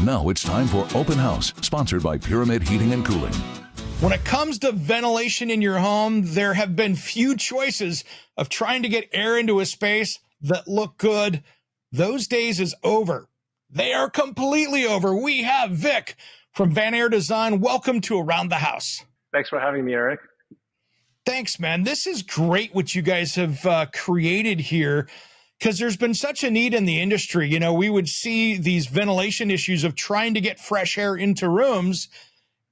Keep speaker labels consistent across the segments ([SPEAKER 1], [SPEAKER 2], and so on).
[SPEAKER 1] Now it's time for Open House, sponsored by Pyramid Heating and Cooling.
[SPEAKER 2] When it comes to ventilation in your home, there have been few choices of trying to get air into a space that look good. Those days is over. They are completely over. We have Vick from VanAir Design. Welcome to Around the House.
[SPEAKER 3] Thanks for having me, Eric.
[SPEAKER 2] Thanks, man. This is great what you guys have created here, because there's been such a need in the industry. You know, we would see these ventilation issues of trying to get fresh air into rooms,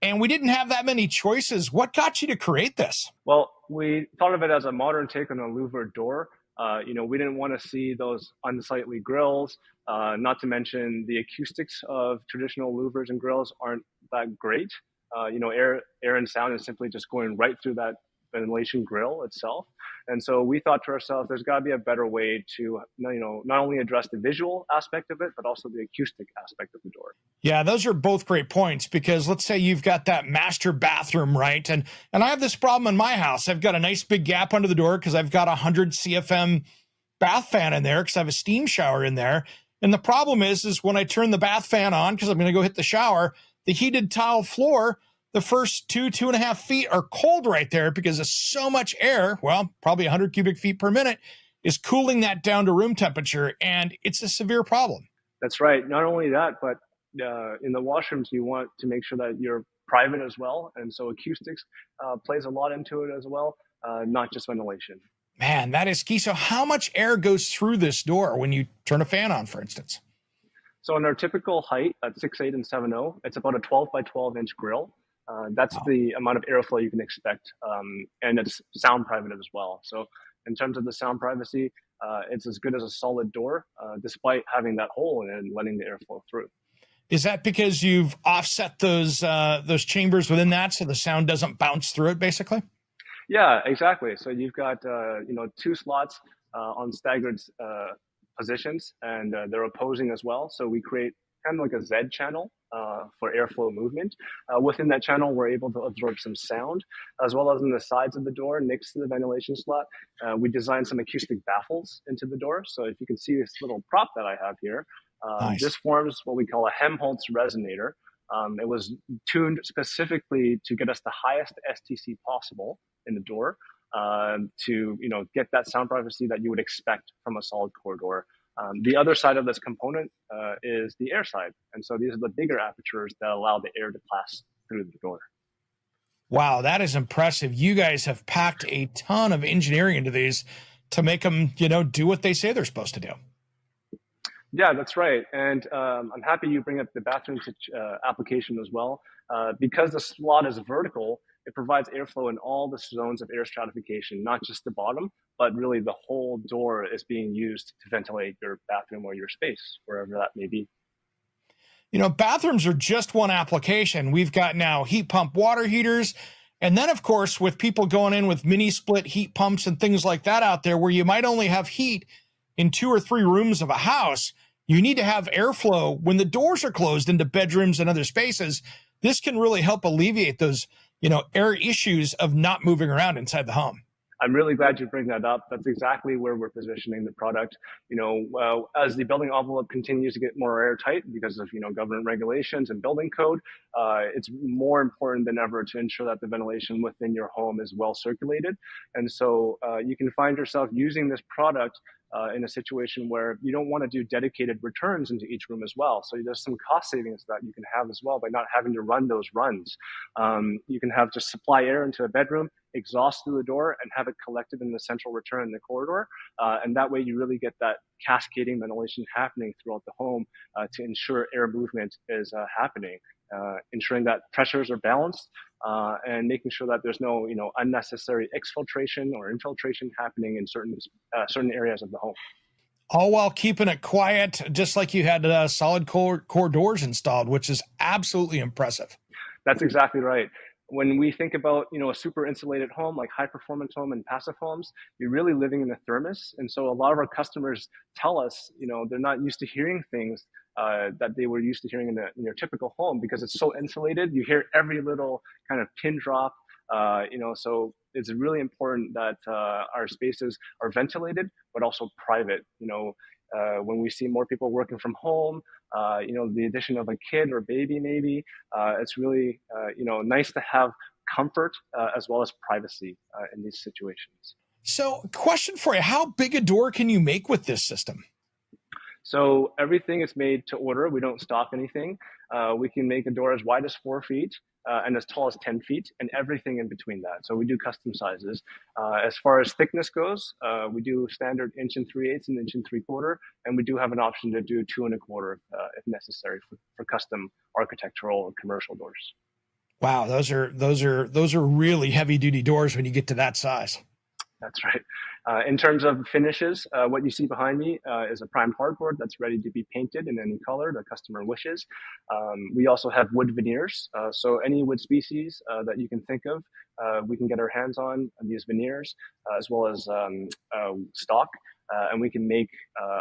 [SPEAKER 2] and we didn't have that many choices. What got you to create this?
[SPEAKER 3] Well, we thought of it as a modern take on a louver door. We didn't want to see those unsightly grills, not to mention the acoustics of traditional louvers and grills aren't that great. Air and sound is simply just going right through that ventilation grill itself. And so we thought to ourselves, there's got to be a better way to, not only address the visual aspect of it, but also the acoustic aspect of the door.
[SPEAKER 2] Yeah, those are both great points, because let's say you've got that master bathroom, right? And I have this problem in my house. I've got a nice big gap under the door because I've got a 100 CFM bath fan in there because I have a steam shower in there. And the problem is when I turn the bath fan on, because I'm going to go hit the shower, the heated tile floor, the first 2.5 feet are cold right there because there's so much air, well, probably 100 cubic feet per minute, is cooling that down to room temperature, and it's a severe problem.
[SPEAKER 3] That's right. Not only that, but in the washrooms, you want to make sure that you're private as well. And so acoustics plays a lot into it as well, not just ventilation.
[SPEAKER 2] Man, that is key. So how much air goes through this door when you turn a fan on, for instance?
[SPEAKER 3] So in our typical height at 6'8" and 7'0", it's about a 12 by 12 inch grill. That's the amount of airflow you can expect, and it's sound private as well. So in terms of the sound privacy, it's as good as a solid door, despite having that hole in it and letting the airflow through.
[SPEAKER 2] Is that because you've offset those chambers within that so the sound doesn't bounce through it, basically?
[SPEAKER 3] Yeah, exactly. So you've got 2 slots on staggered positions, and they're opposing as well. So we create kind of like a Z channel for airflow movement. Within that channel, we're able to absorb some sound, as well as in the sides of the door next to the ventilation slot. We designed some acoustic baffles into the door. So if you can see this little prop that I have here,
[SPEAKER 2] Nice.
[SPEAKER 3] This forms what we call a Helmholtz resonator. It was tuned specifically to get us the highest STC possible in the door to get that sound privacy that you would expect from a solid core door. The other side of this component is the air side. And so these are the bigger apertures that allow the air to pass through the door.
[SPEAKER 2] Wow, that is impressive. You guys have packed a ton of engineering into these to make them, do what they say they're supposed to do.
[SPEAKER 3] Yeah, that's right. And I'm happy you bring up the bathroom application as well. Because the slot is vertical, it provides airflow in all the zones of air stratification, not just the bottom, but really the whole door is being used to ventilate your bathroom or your space, wherever that may be.
[SPEAKER 2] Bathrooms are just one application. We've got now heat pump water heaters. And then, of course, with people going in with mini split heat pumps and things like that out there, where you might only have heat in 2 or 3 rooms of a house, you need to have airflow when the doors are closed into bedrooms and other spaces. This can really help alleviate those, air issues of not moving around inside the home.
[SPEAKER 3] I'm really glad you bring that up. That's exactly where we're positioning the product. As the building envelope continues to get more airtight because of, government regulations and building code, it's more important than ever to ensure that the ventilation within your home is well circulated. And so you can find yourself using this product in a situation where you don't want to do dedicated returns into each room as well. So there's some cost savings that you can have as well by not having to run those runs. You can have just supply air into a bedroom, exhaust through the door, and have it collected in the central return in the corridor. And that way you really get that cascading ventilation happening throughout the home to ensure air movement is happening. Ensuring that pressures are balanced and making sure that there's no unnecessary exfiltration or infiltration happening in certain areas of the home.
[SPEAKER 2] All while keeping it quiet, just like you had solid core doors installed, which is absolutely impressive.
[SPEAKER 3] That's exactly right. When we think about a super insulated home, like high performance home and passive homes, you're really living in a thermos. And so a lot of our customers tell us, they're not used to hearing things that they were used to hearing in your typical home because it's so insulated. You hear every little kind of pin drop, so it's really important that our spaces are ventilated, but also private. When we see more people working from home, the addition of a kid or baby, maybe. It's really, nice to have comfort as well as privacy in these situations.
[SPEAKER 2] So, question for you: how big a door can you make with this system?
[SPEAKER 3] So everything is made to order. We don't stock anything. We can make a door as wide as 4 feet and as tall as 10 feet, and everything in between that. So we do custom sizes. As far as thickness goes, we do standard 1 3/8 and 1 3/4, and we do have an option to do 2 1/4 if necessary for custom architectural or commercial doors.
[SPEAKER 2] Wow, those are really heavy duty doors when you get to that size.
[SPEAKER 3] That's right. In terms of finishes, what you see behind me is a prime hardboard that's ready to be painted in any color the customer wishes. We also have wood veneers. So any wood species that you can think of, we can get our hands on these veneers, as well as stock, and we can make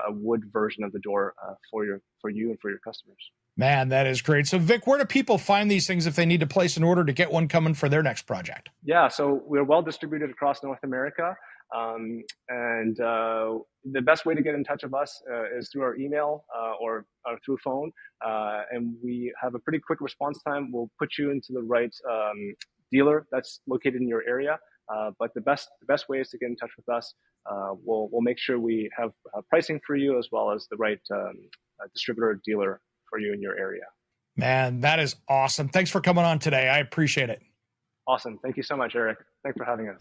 [SPEAKER 3] a wood version of the door for you and for your customers.
[SPEAKER 2] Man, that is great. So, Vic, where do people find these things if they need to place an order to get one coming for their next project?
[SPEAKER 3] Yeah, so we're well distributed across North America. And the best way to get in touch with us is through our email or through phone. And we have a pretty quick response time. We'll put you into the right dealer that's located in your area. But the best way is to get in touch with us. We'll make sure we have pricing for you as well as the right distributor or dealer for you in your area.
[SPEAKER 2] Man, that is awesome. Thanks for coming on today. I appreciate it.
[SPEAKER 3] Awesome. Thank you so much, Eric. Thanks for having us.